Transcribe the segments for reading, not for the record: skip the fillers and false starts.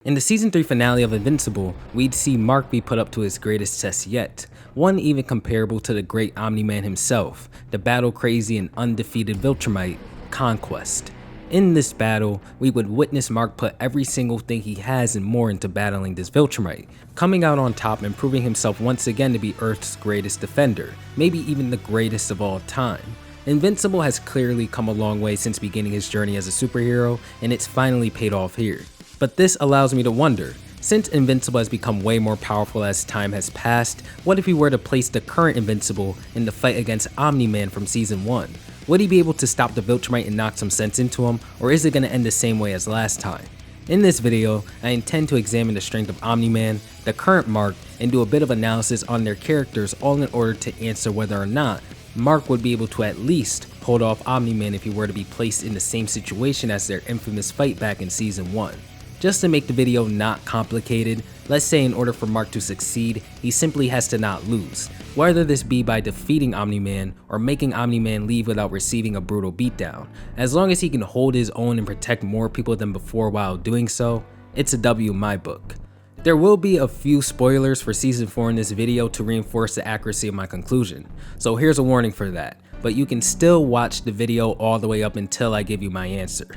In the Season 3 finale of Invincible, we'd see Mark be put up to his greatest test yet, one even comparable to the great Omni-Man himself, the battle-crazy and undefeated viltrumite, Conquest. In this battle, we would witness Mark put every single thing he has and more into battling this viltrumite, coming out on top and proving himself once again to be Earth's greatest defender, maybe even the greatest of all time. Invincible has clearly come a long way since beginning his journey as a superhero, and it's finally paid off here. But this allows me to wonder, since Invincible has become way more powerful as time has passed, what if we were to place the current Invincible in the fight against Omni-Man from Season 1? Would he be able to stop the viltrumite and knock some sense into him, or is it going to end the same way as last time? In this video, I intend to examine the strength of Omni-Man, the current Mark, and do a bit of analysis on their characters, all in order to answer whether or not Mark would be able to at least hold off Omni-Man if he were to be placed in the same situation as their infamous fight back in Season 1. Just to make the video not complicated, let's say in order for Mark to succeed, he simply has to not lose, whether this be by defeating Omni-Man or making Omni-Man leave without receiving a brutal beatdown. As long as he can hold his own and protect more people than before while doing so, it's a W in my book. There will be a few spoilers for Season 4 in this video to reinforce the accuracy of my conclusion, so here's a warning for that, but you can still watch the video all the way up until I give you my answer.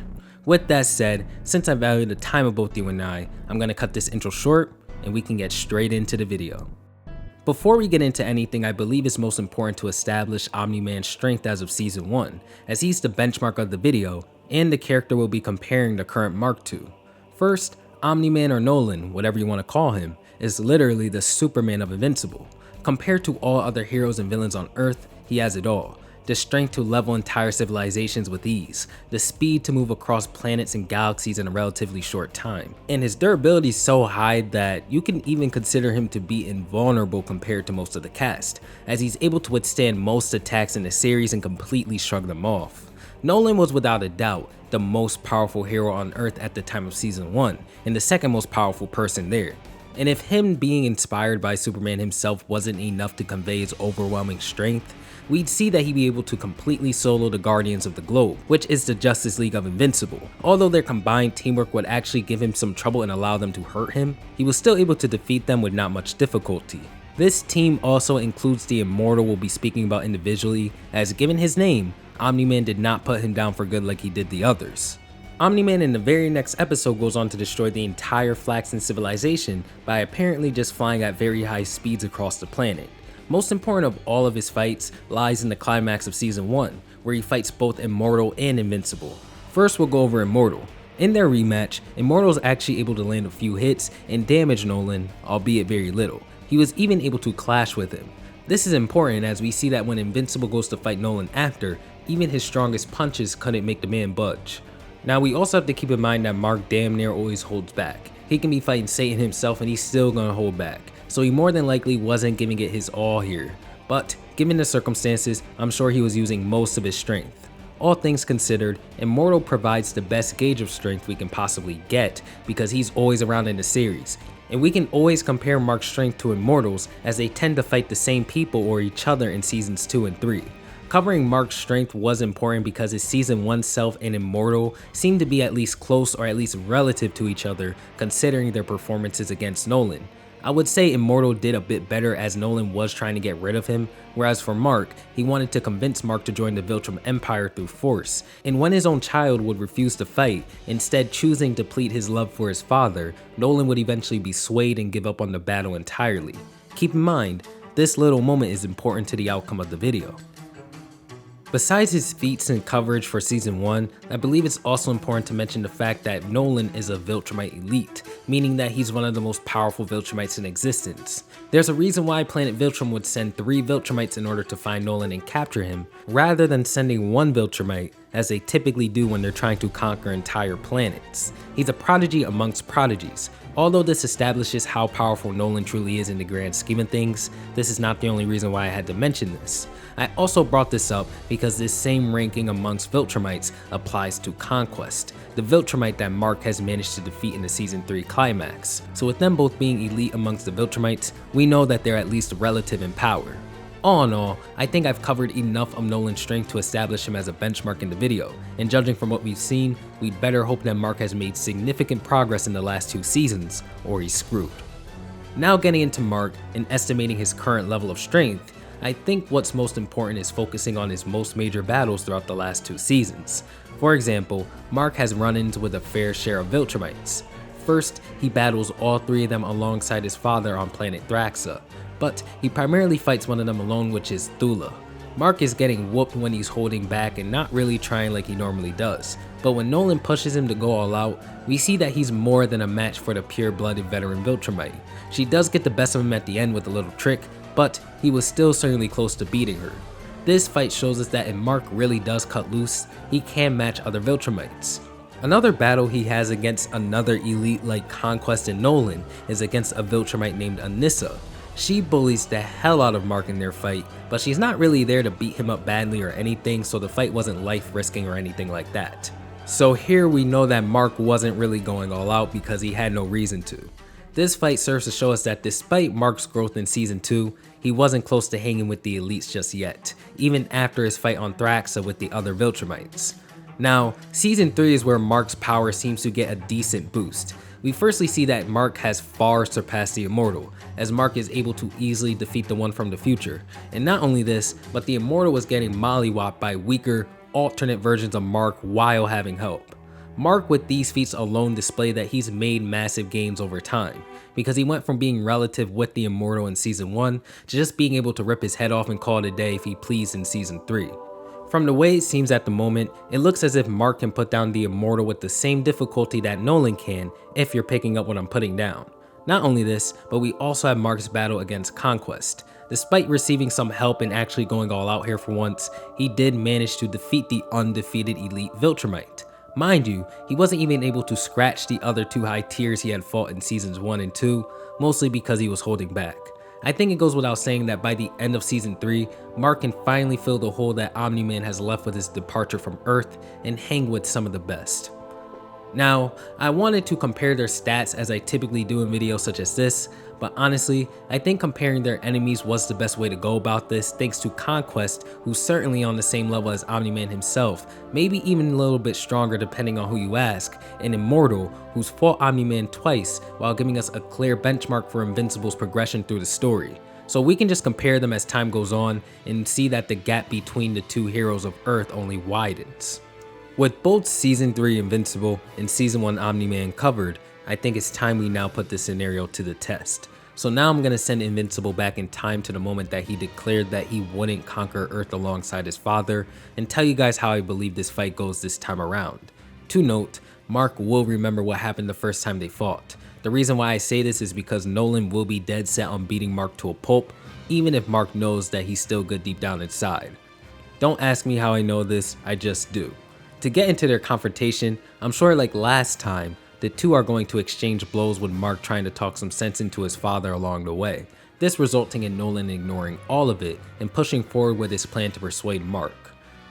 With that said, since I value the time of both you and I'm gonna cut this intro short and we can get straight into the video. Before we get into anything, I believe it's most important to establish Omni-Man's strength as of Season 1, as he's the benchmark of the video and the character we'll be comparing the current Mark to. First, Omni-Man, or Nolan, whatever you want to call him, is literally the Superman of Invincible. Compared to all other heroes and villains on Earth, he has it all. The strength to level entire civilizations with ease, the speed to move across planets and galaxies in a relatively short time, and his durability is so high that you can even consider him to be invulnerable compared to most of the cast, as he's able to withstand most attacks in the series and completely shrug them off. Nolan was without a doubt the most powerful hero on Earth at the time of Season 1, and the second most powerful person there. And if him being inspired by Superman himself wasn't enough to convey his overwhelming strength, we'd see that he'd be able to completely solo the Guardians of the Globe, which is the Justice League of Invincible. Although their combined teamwork would actually give him some trouble and allow them to hurt him, he was still able to defeat them with not much difficulty. This team also includes the Immortal we'll be speaking about individually, as given his name, Omni-Man did not put him down for good like he did the others. Omni-Man in the very next episode goes on to destroy the entire Flaxan civilization by apparently just flying at very high speeds across the planet. Most important of all of his fights lies in the climax of Season 1, where he fights both Immortal and Invincible. First, we'll go over Immortal. In their rematch, Immortal is actually able to land a few hits and damage Nolan, albeit very little. He was even able to clash with him. This is important as we see that when Invincible goes to fight Nolan after, even his strongest punches couldn't make the man budge. Now we also have to keep in mind that Mark damn near always holds back. He can be fighting Satan himself and he's still gonna hold back, so he more than likely wasn't giving it his all here. But given the circumstances, I'm sure he was using most of his strength. All things considered, Immortal provides the best gauge of strength we can possibly get because he's always around in the series. And we can always compare Mark's strength to Immortal's as they tend to fight the same people or each other in Seasons 2 and 3. Covering Mark's strength was important because his Season 1 self and Immortal seemed to be at least close or at least relative to each other considering their performances against Nolan. I would say Immortal did a bit better as Nolan was trying to get rid of him, whereas for Mark, he wanted to convince Mark to join the Viltrum Empire through force, and when his own child would refuse to fight, instead choosing to plead his love for his father, Nolan would eventually be swayed and give up on the battle entirely. Keep in mind, this little moment is important to the outcome of the video. Besides his feats and coverage for Season 1, I believe it's also important to mention the fact that Nolan is a Viltrumite elite, meaning that he's one of the most powerful Viltrumites in existence. There's a reason why Planet Viltrum would send 3 Viltrumites in order to find Nolan and capture him, rather than sending 1 Viltrumite, as they typically do when they're trying to conquer entire planets. He's a prodigy amongst prodigies. Although this establishes how powerful Nolan truly is in the grand scheme of things, this is not the only reason why I had to mention this. I also brought this up because this same ranking amongst Viltrumites applies to Conquest, the Viltrumite that Mark has managed to defeat in the Season 3 climax. So with them both being elite amongst the Viltrumites, we know that they're at least relative in power. All in all, I think I've covered enough of Nolan's strength to establish him as a benchmark in the video, and judging from what we've seen, we'd better hope that Mark has made significant progress in the last 2 seasons, or he's screwed. Now getting into Mark and estimating his current level of strength, I think what's most important is focusing on his most major battles throughout the last 2 seasons. For example, Mark has run-ins with a fair share of viltrumites. First, he battles all 3 of them alongside his father on planet Thraxa, but he primarily fights one of them alone, which is Thula. Mark is getting whooped when he's holding back and not really trying like he normally does, but when Nolan pushes him to go all out, we see that he's more than a match for the pure-blooded veteran viltrumite. She does get the best of him at the end with a little trick, but he was still certainly close to beating her. This fight shows us that if Mark really does cut loose, he can match other viltrumites. Another battle he has against another elite like Conquest and Nolan is against a viltrumite named Anissa. She bullies the hell out of Mark in their fight, but she's not really there to beat him up badly or anything, so the fight wasn't life risking or anything like that. So here we know that Mark wasn't really going all out because he had no reason to. This fight serves to show us that despite Mark's growth in season 2, he wasn't close to hanging with the elites just yet, even after his fight on Thraxa with the other viltrumites. Now, season 3 is where Mark's power seems to get a decent boost. We firstly see that Mark has far surpassed the Immortal, as Mark is able to easily defeat the one from the future. And not only this, but the Immortal was getting mollywopped by weaker, alternate versions of Mark while having help. Mark with these feats alone display that he's made massive gains over time, because he went from being relative with the Immortal in season 1 to just being able to rip his head off and call it a day if he pleased in season 3. From the way it seems at the moment, it looks as if Mark can put down the Immortal with the same difficulty that Nolan can, if you're picking up what I'm putting down. Not only this, but we also have Mark's battle against Conquest. Despite receiving some help and actually going all out here for once, he did manage to defeat the undefeated elite viltrumite. Mind you, he wasn't even able to scratch the other 2 high tiers he had fought in seasons 1 and 2, mostly because he was holding back. I think it goes without saying that by the end of season 3, Mark can finally fill the hole that Omni-Man has left with his departure from Earth and hang with some of the best. Now, I wanted to compare their stats as I typically do in videos such as this, but honestly, I think comparing their enemies was the best way to go about this, thanks to Conquest, who's certainly on the same level as Omni-Man himself, maybe even a little bit stronger depending on who you ask, and Immortal, who's fought Omni-Man twice while giving us a clear benchmark for Invincible's progression through the story. So we can just compare them as time goes on and see that the gap between the 2 heroes of Earth only widens. With both Season 3 Invincible and Season 1 Omni-Man covered, I think it's time we now put this scenario to the test. So now I'm going to send Invincible back in time to the moment that he declared that he wouldn't conquer Earth alongside his father, and tell you guys how I believe this fight goes this time around. To note, Mark will remember what happened the first time they fought. The reason why I say this is because Nolan will be dead set on beating Mark to a pulp, even if Mark knows that he's still good deep down inside. Don't ask me how I know this, I just do. To get into their confrontation, I'm sure like last time, the 2 are going to exchange blows with Mark trying to talk some sense into his father along the way, this resulting in Nolan ignoring all of it and pushing forward with his plan to persuade Mark.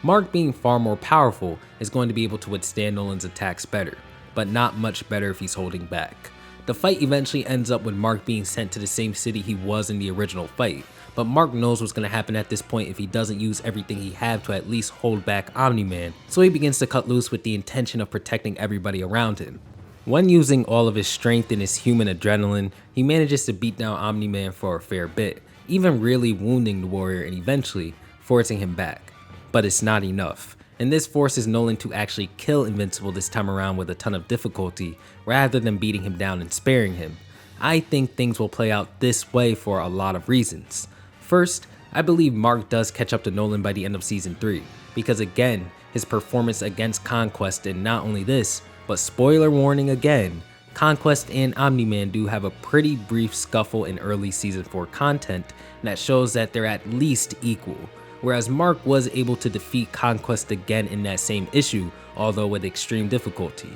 Mark, being far more powerful, is going to be able to withstand Nolan's attacks better, but not much better if he's holding back. The fight eventually ends up with Mark being sent to the same city he was in the original fight, but Mark knows what's going to happen at this point if he doesn't use everything he has to at least hold back Omni-Man, so he begins to cut loose with the intention of protecting everybody around him. When using all of his strength and his human adrenaline, he manages to beat down Omni-Man for a fair bit, even really wounding the warrior and eventually forcing him back. But it's not enough, and this forces Nolan to actually kill Invincible this time around with a ton of difficulty, rather than beating him down and sparing him. I think things will play out this way for a lot of reasons. First, I believe Mark does catch up to Nolan by the end of season 3, because again, his performance against Conquest, and not only this, but spoiler warning again, Conquest and Omni-Man do have a pretty brief scuffle in early season 4 content that shows that they're at least equal, whereas Mark was able to defeat Conquest again in that same issue, although with extreme difficulty.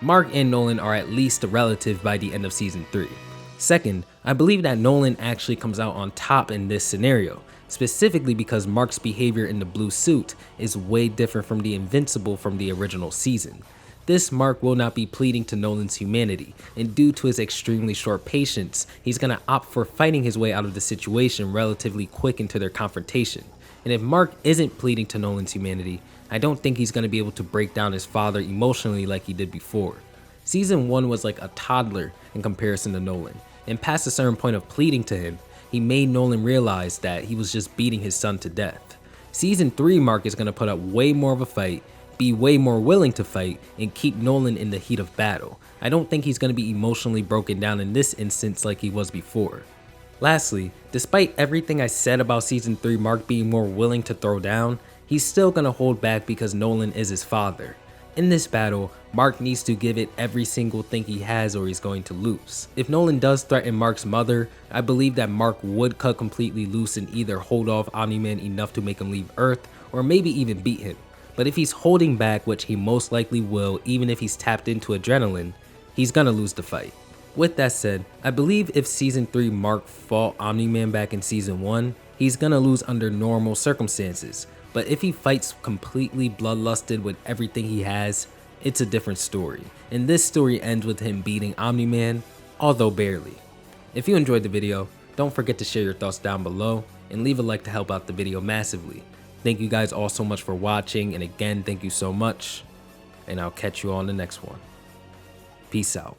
Mark and Nolan are at least a relative by the end of season 3. Second, I believe that Nolan actually comes out on top in this scenario, specifically because Mark's behavior in the blue suit is way different from the Invincible from the original season. This Mark will not be pleading to Nolan's humanity, and due to his extremely short patience, he's gonna opt for fighting his way out of the situation relatively quick into their confrontation. And if Mark isn't pleading to Nolan's humanity, I don't think he's gonna be able to break down his father emotionally like he did before. Season 1 was like a toddler in comparison to Nolan, and past a certain point of pleading to him, he made Nolan realize that he was just beating his son to death. Season 3 Mark is gonna put up way more of a fight, be way more willing to fight, and keep Nolan in the heat of battle. I don't think he's going to be emotionally broken down in this instance like he was before. Lastly, despite everything I said about Season 3 Mark being more willing to throw down, he's still going to hold back because Nolan is his father. In this battle, Mark needs to give it every single thing he has or he's going to lose. If Nolan does threaten Mark's mother, I believe that Mark would cut completely loose and either hold off Omni-Man enough to make him leave Earth, or maybe even beat him. But if he's holding back, which he most likely will even if he's tapped into adrenaline, he's gonna lose the fight. With that said, I believe if Season 3 Mark fought Omni-Man back in Season 1, he's gonna lose under normal circumstances. But if he fights completely bloodlusted with everything he has, it's a different story. And this story ends with him beating Omni-Man, although barely. If you enjoyed the video, don't forget to share your thoughts down below and leave a like to help out the video massively. Thank you guys all so much for watching, and again, thank you so much, and I'll catch you on the next one. Peace out.